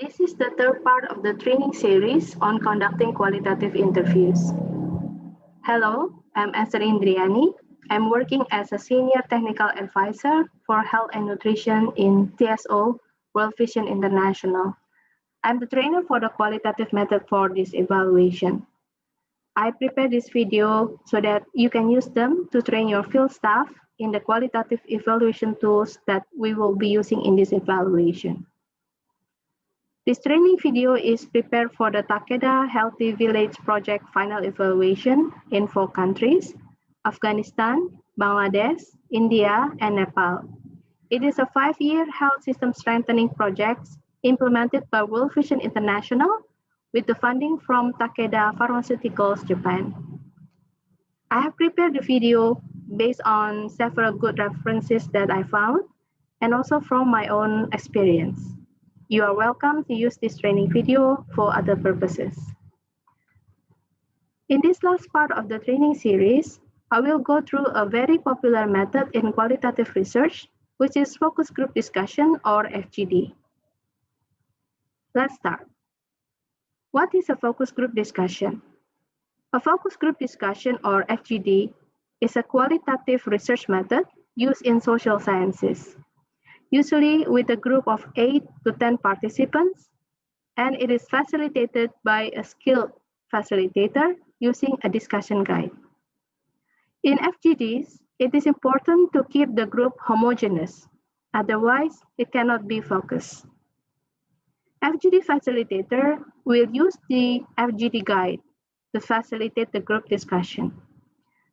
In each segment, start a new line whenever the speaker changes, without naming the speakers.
This is the third part of the training series on conducting qualitative interviews. Hello, I'm Esther Indriani. I'm working as a Senior Technical Advisor for Health and Nutrition in TSO World Vision International. I'm the trainer for the qualitative method for this evaluation. I prepared this video so that you can use them to train your field staff in the qualitative evaluation tools that we will be using in this evaluation. This training video is prepared for the Takeda Healthy Village Project final evaluation in 4 countries: Afghanistan, Bangladesh, India, and Nepal. It is a 5-year health system strengthening project implemented by World Vision International with the funding from Takeda Pharmaceuticals, Japan. I have prepared the video based on several good references that I found and also from my own experience. You are welcome to use this training video for other purposes. In this last part of the training series, I will go through a very popular method in qualitative research, which is focus group discussion or FGD. Let's start. What is a focus group discussion? A focus group discussion or FGD is a qualitative research method used in social sciences, usually with a group of 8 to 10 participants, and it is facilitated by a skilled facilitator using a discussion guide. In FGDs, it is important to keep the group homogeneous, otherwise it cannot be focused. FGD facilitator will use the FGD guide to facilitate the group discussion.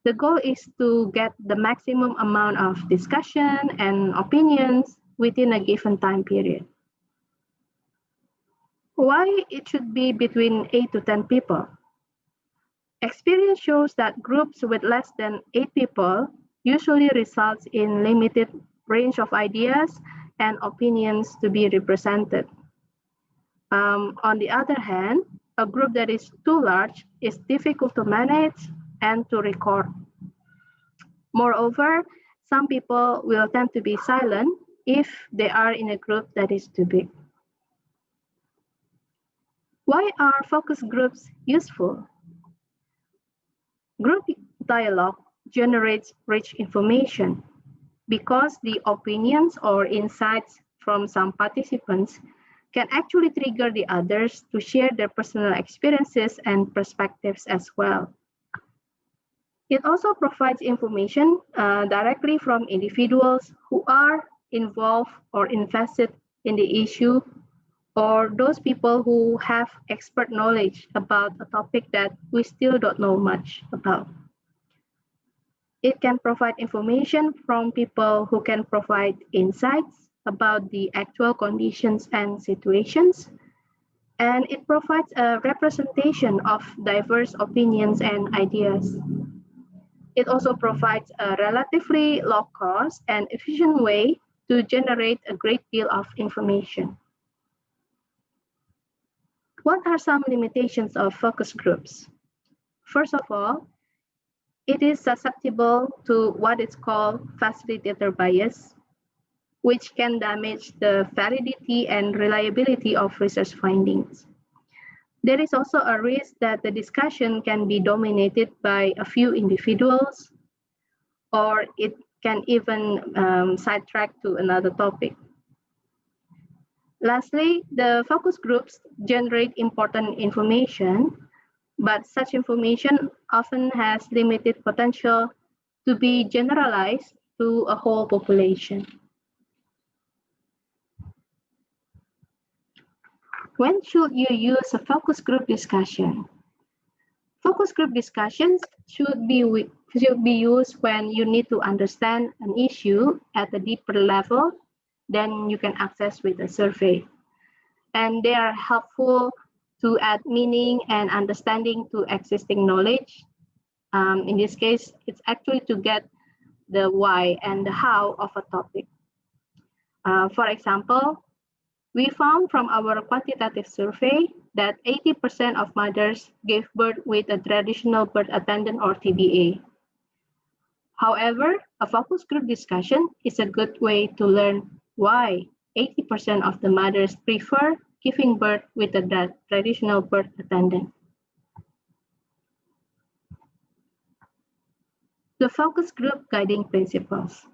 The goal is to get the maximum amount of discussion and opinions within a given time period. Why it should be between 8 to 10 people? Experience shows that groups with less than 8 people usually results in limited range of ideas and opinions to be represented. On the other hand, a group that is too large is difficult to manage and to record. Moreover, some people will tend to be silent if they are in a group that is too big. Why are focus groups useful? Group dialogue generates rich information because the opinions or insights from some participants can actually trigger the others to share their personal experiences and perspectives as well. It also provides information directly from individuals who are involved or invested in the issue, or those people who have expert knowledge about a topic that we still don't know much about. It can provide information from people who can provide insights about the actual conditions and situations, and it provides a representation of diverse opinions and ideas. It also provides a relatively low cost and efficient way to generate a great deal of information. What are some limitations of focus groups? First of all, it is susceptible to what is called facilitator bias, which can damage the validity and reliability of research findings. There is also a risk that the discussion can be dominated by a few individuals, or it can even sidetrack to another topic. Lastly, the focus groups generate important information, but such information often has limited potential to be generalized to a whole population. When should you use a focus group discussion? Focus group discussions should be used when you need to understand an issue at a deeper level than you can access with a survey. And they are helpful to add meaning and understanding to existing knowledge. In this case, it's actually to get the why and the how of a topic. For example, we found from our quantitative survey that 80% of mothers gave birth with a traditional birth attendant or TBA. However, a focus group discussion is a good way to learn why 80% of the mothers prefer giving birth with a traditional birth attendant. The focus group guiding principles.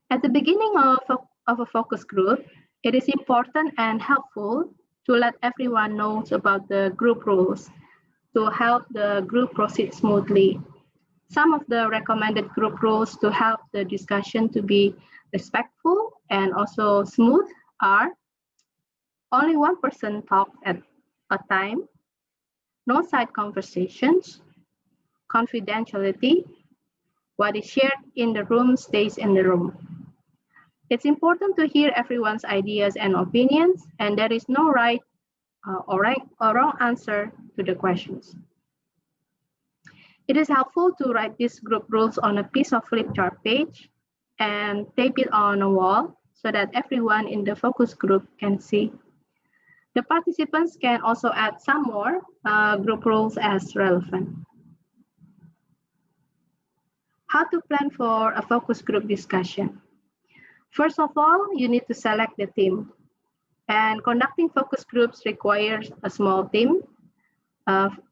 At the beginning of a focus group, it is important and helpful to let everyone know about the group rules to help the group proceed smoothly. Some of the recommended group rules to help the discussion to be respectful and also smooth are: only one person talks at a time, no side conversations, confidentiality, what is shared in the room stays in the room. It's important to hear everyone's ideas and opinions, and there is no right or wrong answer to the questions. It is helpful to write these group rules on a piece of flip chart page and tape it on a wall so that everyone in the focus group can see. The participants can also add some more group rules as relevant. How to plan for a focus group discussion. First of all, you need to select the theme. And conducting focus groups requires a small team.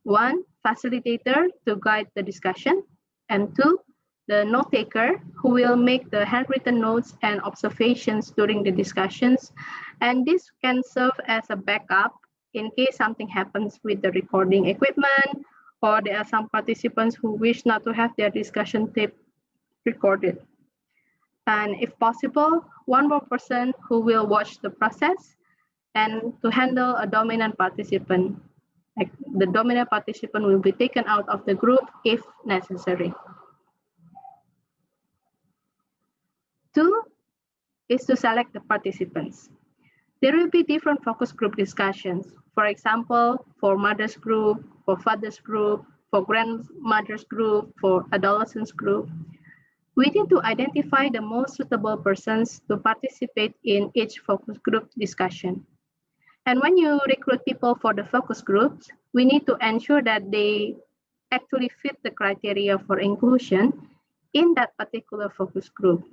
One, facilitator to guide the discussion. And two, the note taker who will make the handwritten notes and observations during the discussions. And this can serve as a backup in case something happens with the recording equipment, or there are some participants who wish not to have their discussion tape recorded. And if possible, one more person who will watch the process and to handle a dominant participant. Like the dominant participant will be taken out of the group if necessary. Two is to select the participants. There will be different focus group discussions. For example, for mothers group, for fathers group, for grandmothers group, for adolescents group. We need to identify the most suitable persons to participate in each focus group discussion. And when you recruit people for the focus groups, we need to ensure that they actually fit the criteria for inclusion in that particular focus group.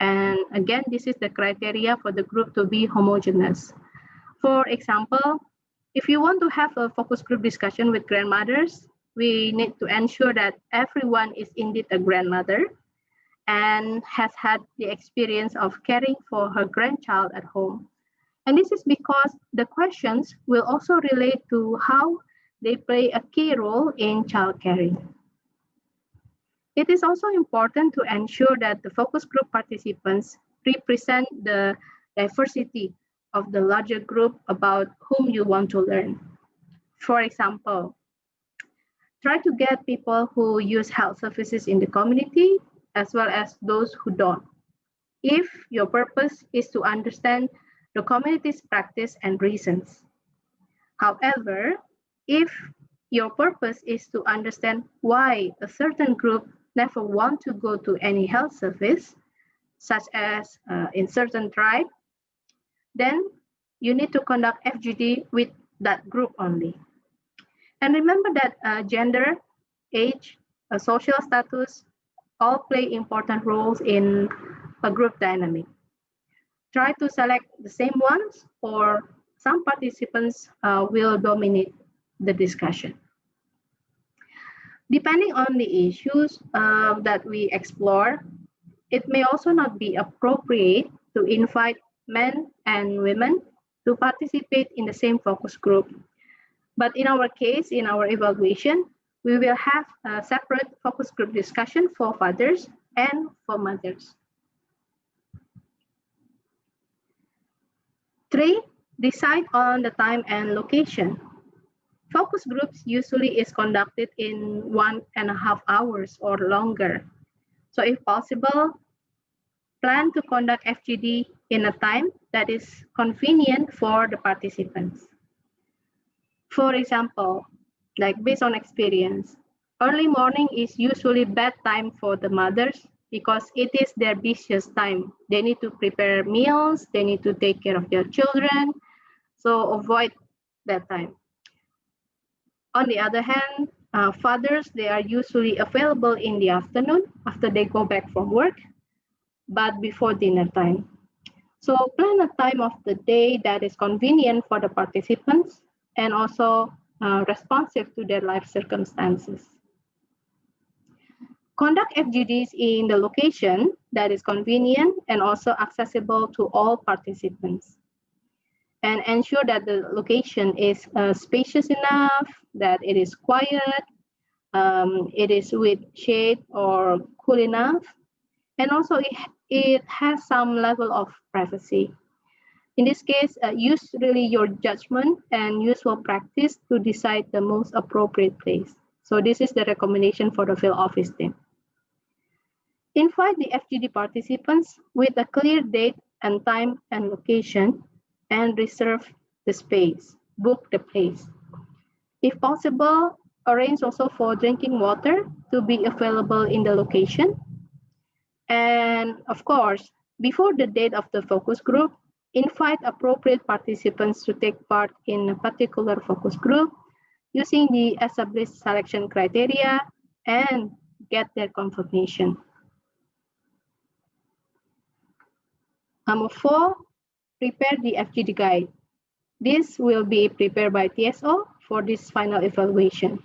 And again, this is the criteria for the group to be homogeneous. For example, if you want to have a focus group discussion with grandmothers, we need to ensure that everyone is indeed a grandmother and has had the experience of caring for her grandchild at home. And this is because the questions will also relate to how they play a key role in child caring. It is also important to ensure that the focus group participants represent the diversity of the larger group about whom you want to learn. For example, try to get people who use health services in the community as well as those who don't, if your purpose is to understand the community's practice and reasons. However, if your purpose is to understand why a certain group never want to go to any health service, such as in certain tribe, then you need to conduct FGD with that group only. And remember that gender, age, social status, all play important roles in a group dynamic. Try to select the same ones, or some participants will dominate the discussion. Depending on the issues that we explore, it may also not be appropriate to invite men and women to participate in the same focus group. But in our case, in our evaluation, we will have a separate focus group discussion for fathers and for mothers. 3, decide on the time and location. Focus groups usually is conducted in 1.5 hours or longer. So if possible, plan to conduct FGD in a time that is convenient for the participants. For example, like based on experience, early morning is usually bad time for the mothers because it is their busiest time. They need to prepare meals, they need to take care of their children, so avoid that time. On the other hand, fathers, they are usually available in the afternoon after they go back from work, but before dinner time. So plan a time of the day that is convenient for the participants and also responsive to their life circumstances. Conduct FGDs in the location that is convenient and also accessible to all participants. And ensure that the location is spacious enough, that it is quiet, it is with shade or cool enough, and also it has some level of privacy. In this case, use really your judgment and useful practice to decide the most appropriate place. So this is the recommendation for the field office team. Invite the FGD participants with a clear date and time and location and reserve the space, book the place. If possible, arrange also for drinking water to be available in the location. And of course, before the date of the focus group, invite appropriate participants to take part in a particular focus group using the established selection criteria and get their confirmation. Number 4, prepare the FGD guide. This will be prepared by TSO for this final evaluation.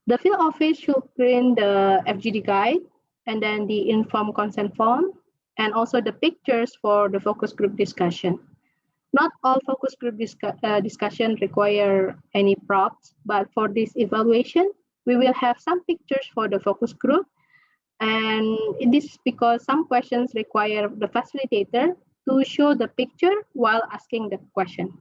The field office should print the FGD guide and then the informed consent form and also the pictures for the focus group discussion. Not all focus group discussion require any props, but for this evaluation, we will have some pictures for the focus group. And this is because some questions require the facilitator to show the picture while asking the question.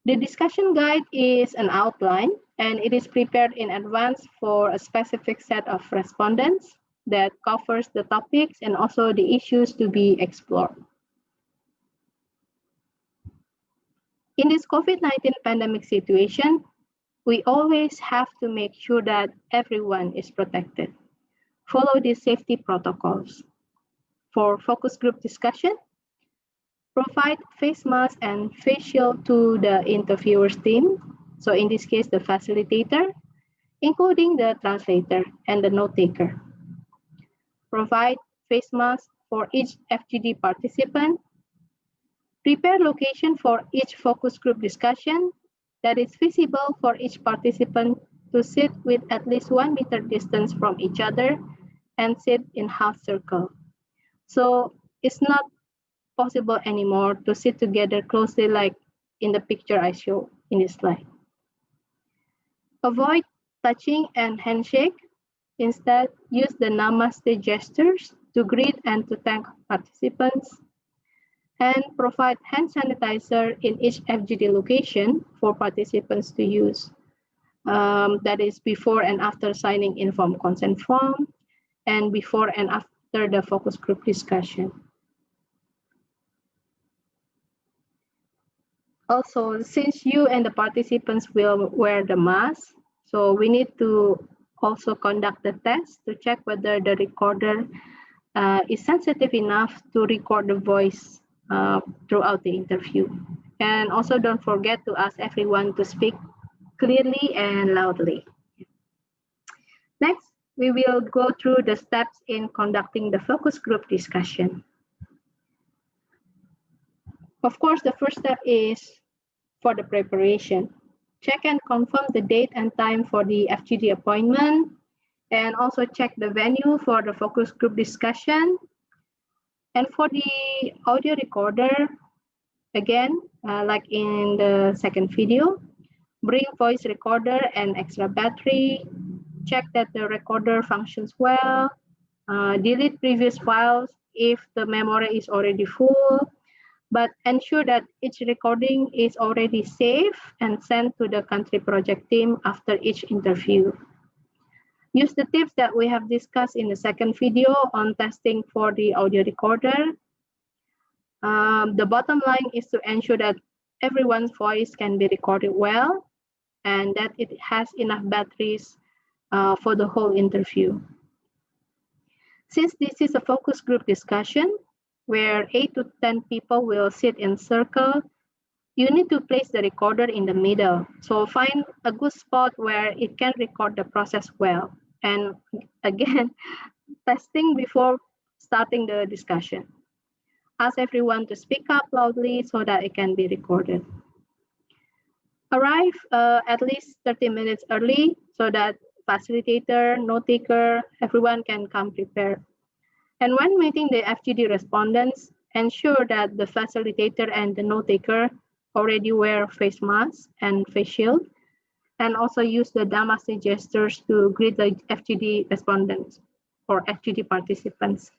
The discussion guide is an outline and it is prepared in advance for a specific set of respondents that covers the topics and also the issues to be explored. In this COVID-19 pandemic situation, we always have to make sure that everyone is protected. Follow the safety protocols. For focus group discussion, provide face mask and face shield to the interviewers team. So in this case, the facilitator, including the translator and the note taker. Provide face mask for each FGD participant. Prepare location for each focus group discussion that is feasible for each participant to sit with at least 1 meter distance from each other and sit in half circle. So it's not possible anymore to sit together closely like in the picture I show in this slide. Avoid touching and handshake. Instead, use the namaste gestures to greet and to thank participants. And provide hand sanitizer in each FGD location for participants to use. That is before and after signing informed consent form and before and after the focus group discussion. Also, since you and the participants will wear the mask, so we need to also conduct the test to check whether the recorder is sensitive enough to record the voice throughout the interview. And also don't forget to ask everyone to speak clearly and loudly. Next, we will go through the steps in conducting the focus group discussion. Of course, the first step is for the preparation. Check and confirm the date and time for the FGD appointment, and also check the venue for the focus group discussion. And for the audio recorder, again, like in the second video, bring voice recorder and extra battery, check that the recorder functions well, delete previous files if the memory is already full, but ensure that each recording is already saved and sent to the country project team after each interview. Use the tips that we have discussed in the second video on testing for the audio recorder. The bottom line is to ensure that everyone's voice can be recorded well and that it has enough batteries for the whole interview. Since this is a focus group discussion, where 8 to 10 people will sit in circle, you need to place the recorder in the middle. So find a good spot where it can record the process well. And again, testing before starting the discussion. Ask everyone to speak up loudly so that it can be recorded. Arrive at least 30 minutes early so that facilitator, note taker, everyone can come prepared. And when meeting the FGD respondents, ensure that the facilitator and the note taker already wear face masks and face shield, and also use the namaste gestures to greet the FGD respondents or FGD participants.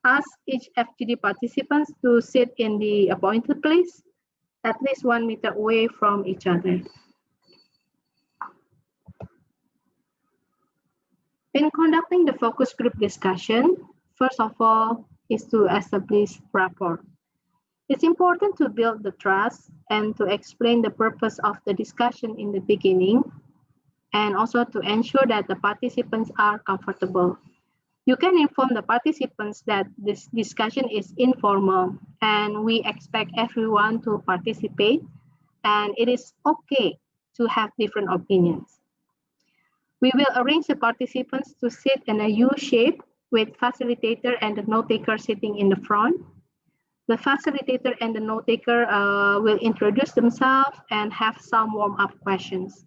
Ask each FGD participants to sit in the appointed place, at least 1 meter away from each other. In conducting the focus group discussion, first of all is to establish rapport. It's important to build the trust and to explain the purpose of the discussion in the beginning, and also to ensure that the participants are comfortable. You can inform the participants that this discussion is informal and we expect everyone to participate, and it is okay to have different opinions. We will arrange the participants to sit in a U shape with facilitator and the note taker sitting in the front. The facilitator and the note taker will introduce themselves and have some warm-up questions.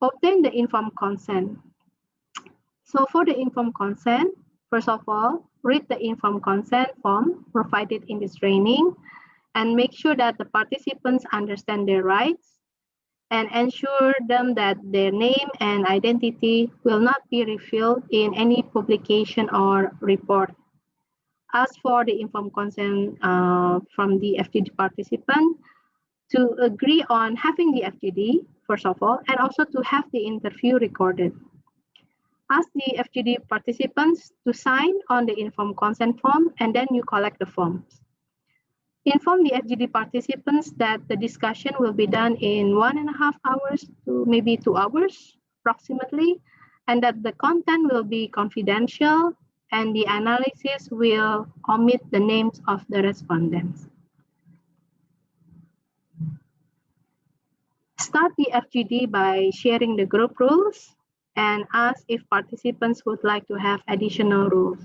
Obtain the informed consent. So for the informed consent, first of all, read the informed consent form provided in this training and make sure that the participants understand their rights and ensure them that their name and identity will not be revealed in any publication or report. Ask for the informed consent from the FGD participant to agree on having the FGD, first of all, and also to have the interview recorded. Ask the FGD participants to sign on the informed consent form, and then you collect the forms. Inform the FGD participants that the discussion will be done in 1.5 hours to maybe 2 hours approximately, and that the content will be confidential and the analysis will omit the names of the respondents. Start the FGD by sharing the group rules and ask if participants would like to have additional rules.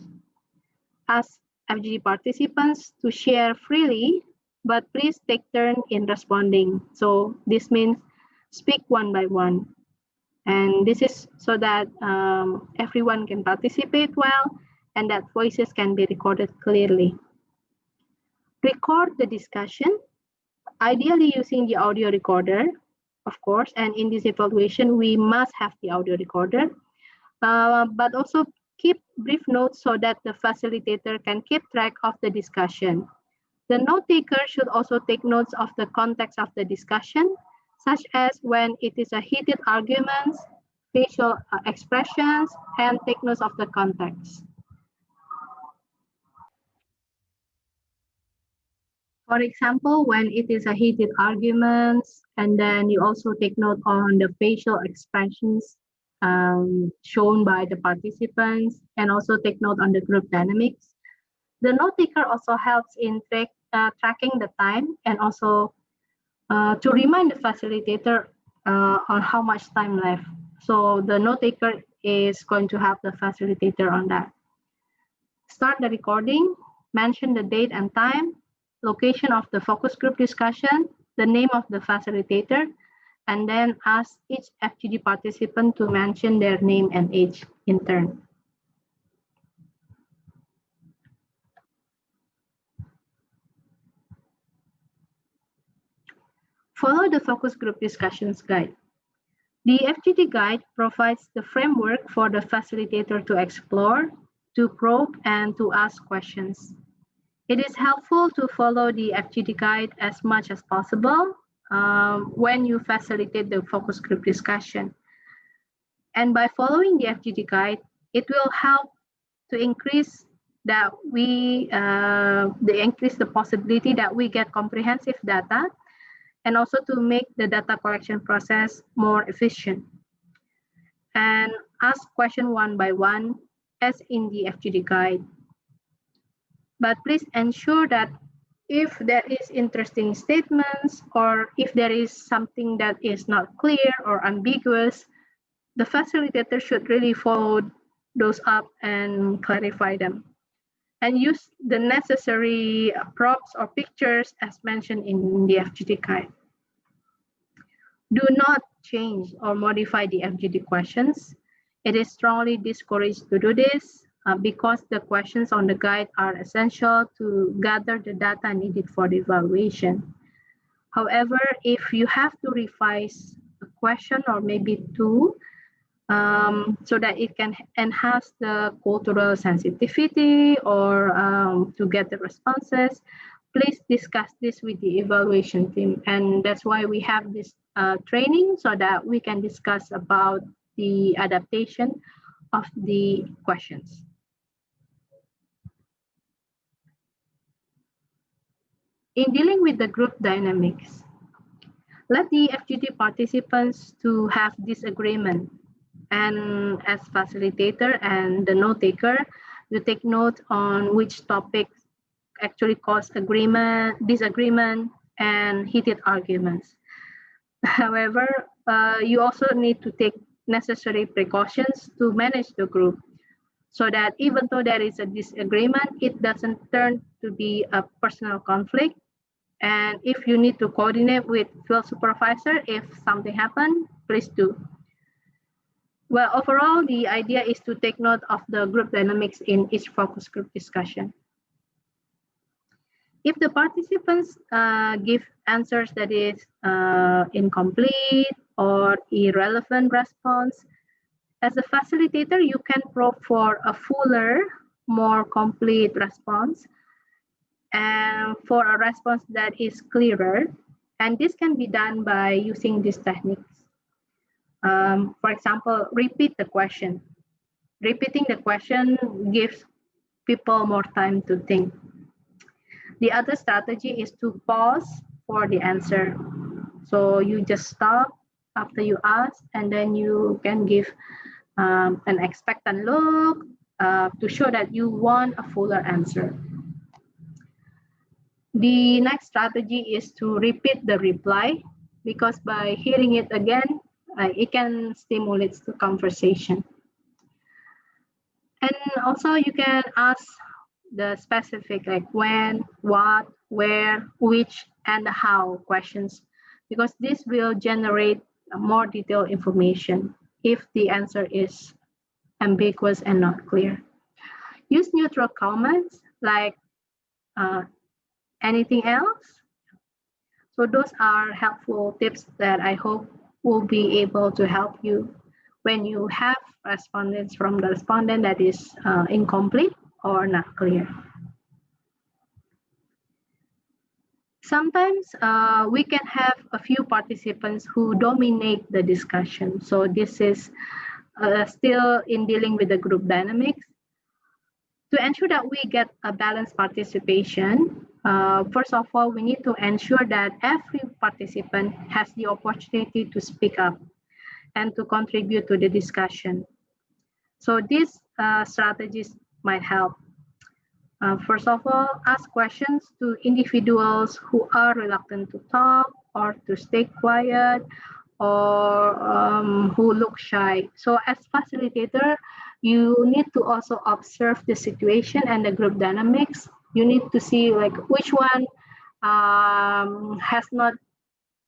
Ask FGD participants to share freely, but please take turn in responding. So this means speak one by one. And this is so that everyone can participate well and that voices can be recorded clearly. Record the discussion, ideally using the audio recorder, of course, and in this evaluation, we must have the audio recorder, but also keep brief notes so that the facilitator can keep track of the discussion. The note taker should also take notes of the context of the discussion, such as when it is a heated argument, facial expressions, and take notes of the context. For example, when it is a heated argument, and then you also take note on the facial expressions shown by the participants, and also take note on the group dynamics. The note taker also helps in tracking the time and also to remind the facilitator on how much time left. So the note taker is going to help the facilitator on that. Start the recording, mention the date and time, location of the focus group discussion, the name of the facilitator, and then ask each FGD participant to mention their name and age in turn. Follow the focus group discussions guide. The FGD guide provides the framework for the facilitator to explore, to probe, and to ask questions. It is helpful to follow the FGD guide as much as possible when you facilitate the focus group discussion. And by following the FGD guide, it will help to increase that increase the possibility that we get comprehensive data, and also to make the data collection process more efficient. And ask question one by one as in the FGD guide. But please ensure that if there is interesting statements or if there is something that is not clear or ambiguous, the facilitator should really follow those up and clarify them. and use the necessary props or pictures as mentioned in the FGD guide. Do not change or modify the FGD questions. It is strongly discouraged to do this because the questions on the guide are essential to gather the data needed for the evaluation. However, if you have to revise a question or maybe two, so that it can enhance the cultural sensitivity or to get the responses, please discuss this with the evaluation team. And that's why we have this training, so that we can discuss about the adaptation of the questions. In dealing with the group dynamics, let the FGD participants to have disagreement. And as facilitator and the note taker, you take note on which topics actually cause disagreement, and heated arguments. However, you also need to take necessary precautions to manage the group, so that even though there is a disagreement, it doesn't turn to be a personal conflict. And if you need to coordinate with field supervisor, if something happened, please do. Well, overall, the idea is to take note of the group dynamics in each focus group discussion. If the participants give answers that is incomplete or irrelevant response, as a facilitator, you can probe for a fuller, more complete response, and for a response that is clearer. And this can be done by using these techniques. For example, repeat the question. Repeating the question gives people more time to think. The other strategy is to pause for the answer. So you just stop after you ask, and then you can give an expectant look to show that you want a fuller answer. The next strategy is to repeat the reply, because by hearing it again, it can stimulate the conversation. And also you can ask the specific, like when, what, where, which, and how questions, because this will generate more detailed information if the answer is ambiguous and not clear. Use neutral comments like anything else. So those are helpful tips that I hope will be able to help you when you have respondents from the respondent that is incomplete or not clear. Sometimes we can have a few participants who dominate the discussion. So this is still in dealing with the group dynamics. To ensure that we get a balanced participation, first of all, we need to ensure that every participant has the opportunity to speak up and to contribute to the discussion. So these strategies might help. First of all, ask questions to individuals who are reluctant to talk or to stay quiet, or who look shy. So as facilitator, you need to also observe the situation and the group dynamics. You need to see like which one has not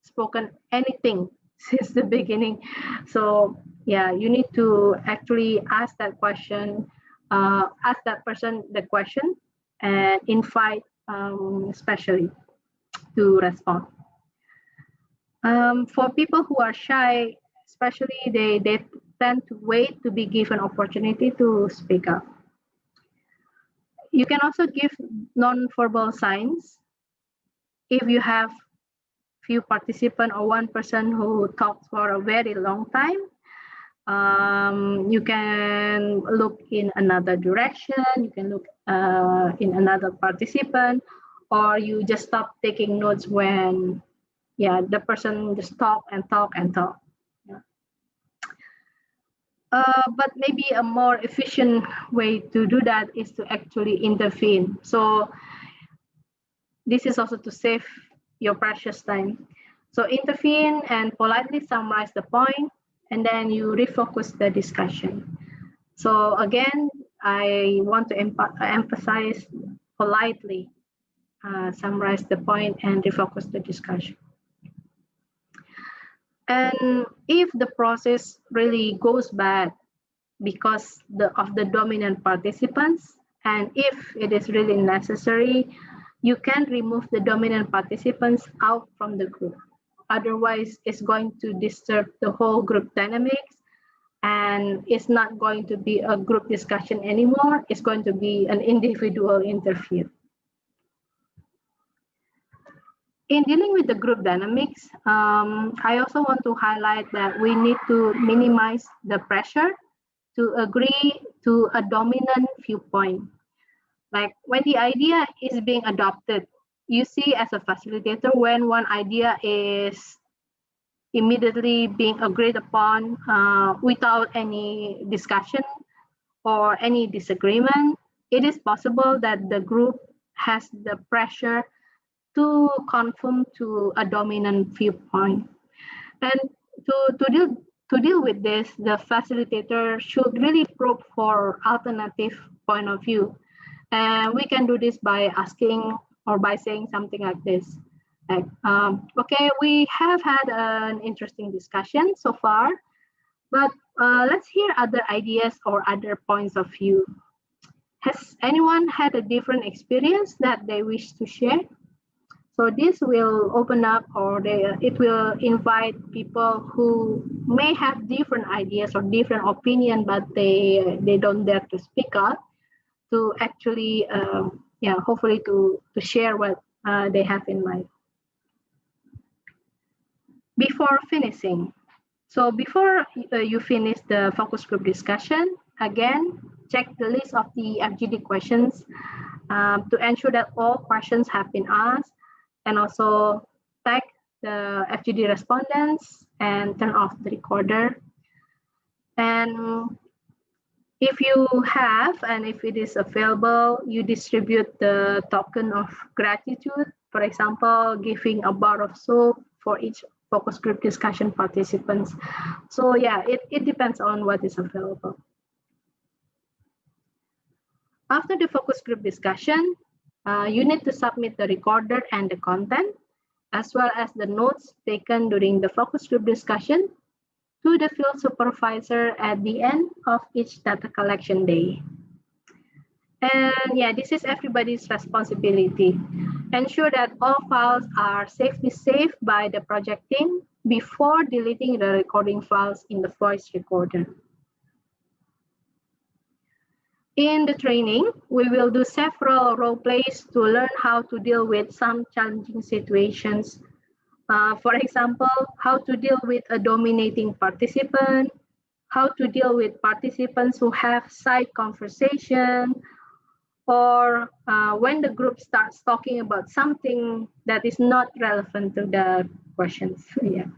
spoken anything since the beginning. So yeah, you need to actually ask that question, ask that person the question, and invite especially to respond. For people who are shy, especially they tend to wait to be given opportunity to speak up. You can also give non-verbal signs. If you have few participants or one person who talks for a very long time, you can look in another direction, you can look in another participant, or you just stop taking notes when the person just talk and talk and talk. But maybe a more efficient way to do that is to actually intervene. So this is also to save your precious time. So intervene and politely summarize the point, and then you refocus the discussion. So again, I want to emphasize politely, summarize the point, and refocus the discussion. And if the process really goes bad because of the dominant participants, and if it is really necessary, you can remove the dominant participants out from the group. Otherwise, it's going to disturb the whole group dynamics, and it's not going to be a group discussion anymore. It's going to be an individual interview. In dealing with the group dynamics, I also want to highlight that we need to minimize the pressure to agree to a dominant viewpoint. Like when the idea is being adopted, you see as a facilitator when one idea is immediately being agreed upon without any discussion or any disagreement, it is possible that the group has the pressure to conform to a dominant viewpoint. And to deal with this, the facilitator should really probe for alternative point of view. And we can do this by asking or by saying something like this. Like, okay, we have had an interesting discussion so far, but let's hear other ideas or other points of view. Has anyone had a different experience that they wish to share? So this will open up, or it will invite people who may have different ideas or different opinion, but they don't dare to speak up, to actually, hopefully to share what they have in mind. Before finishing, so before you finish the focus group discussion, again, check the list of the FGD questions to ensure that all questions have been asked, and also tag the FGD respondents and turn off the recorder. And if you have, and if it is available, you distribute the token of gratitude, for example, giving a bar of soap for each focus group discussion participants. So yeah, it depends on what is available. After the focus group discussion, you need to submit the recorder and the content, as well as the notes taken during the focus group discussion to the field supervisor at the end of each data collection day. And yeah, this is everybody's responsibility. Ensure that all files are safely saved by the project team before deleting the recording files in the voice recorder. In the training, we will do several role plays to learn how to deal with some challenging situations. For example, how to deal with a dominating participant, how to deal with participants who have side conversation, or when the group starts talking about something that is not relevant to the questions. Yeah.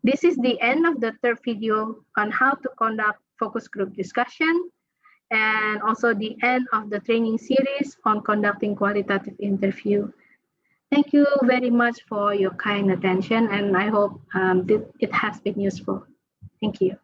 This is the end of the third video on how to conduct focus group discussion, and also the end of the training series on conducting qualitative interview. Thank you very much for your kind attention, and I hope it has been useful. Thank you.